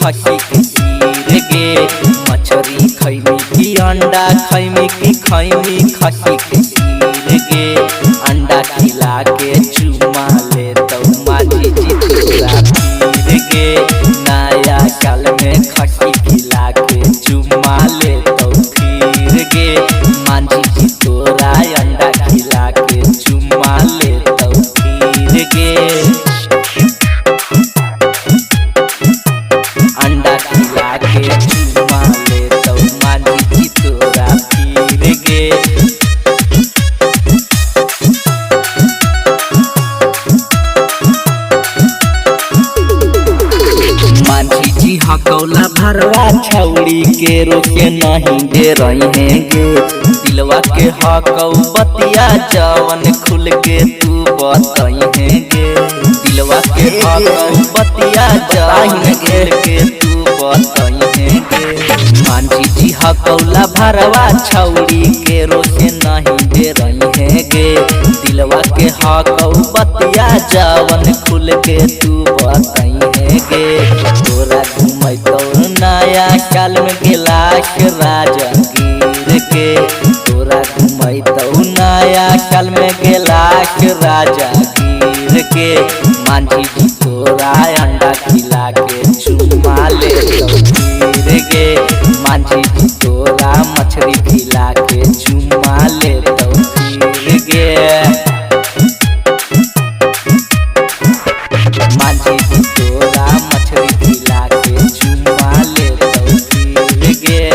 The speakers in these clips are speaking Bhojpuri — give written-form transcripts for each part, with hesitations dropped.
खसी के हीर गे। मछरी खैमी की अंडा खैमी की खैमी खसी के हीर गे। अंडा खिला के चुमा ले तो माझी जी तोरा पीर गे। नया साल में खसी खिला के चुमा ले तो फिर गे। माझी जी तोरा अंडा खिला के चुमा ले तो फिर गे। अंडा खिला के चुमा ले तो माझी जी तोरा फिर गे। माझी जी हकौला भरवा छौड़ी के रोके नहीं दे रही हैं गे। दिलवा के हकौ बतिया जवन खुल के तू बताई हैं गे। दिलवा के हकौ बतिया जवन खुल के तू बताई हैं गे। माझी जी हकौला भरवा छौड़ी के रोके नहीं दे रही हैं गे। दिलवा के हकौ बतिया जवन खुल के तू बताई हैं गे। तोरा घुमैतौ नया साल में गिलास राजगीर के। तोरा घुमैतौ नया साल में गिलास राजगीर के। माझी जी तोरा अंडा खिला के चुमा ले तो फिर गे। माझी जी तोरा मछली खिला के चुमा ले तो फिर गे। माझी जी तोरा मछली खिला के चुमा ले तो फिर गे।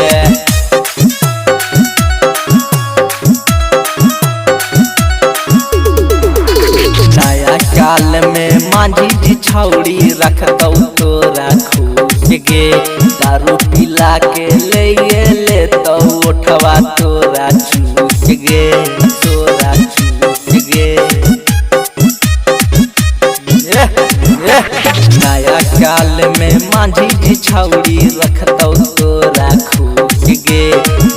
नया साल में माझी जी छौड़ी रखतौ तोरा खुश गे। दारू पिला के ले तो उठवा तोरा चूस गे। तोरा चूस गे। नया साल में माझी जी छौड़ी रखतौ तोरा खुश गे।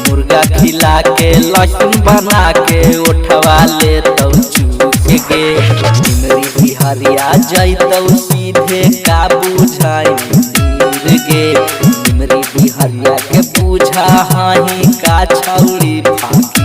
मुर्गा खिला के लहसुन बना के उठवा ले तो चूस गे। निमरी बिहरिया जैतौ सीधे का बुझाई नीर गे। निमरी बिहरिया के बुझा हाही का छौड़ी फाके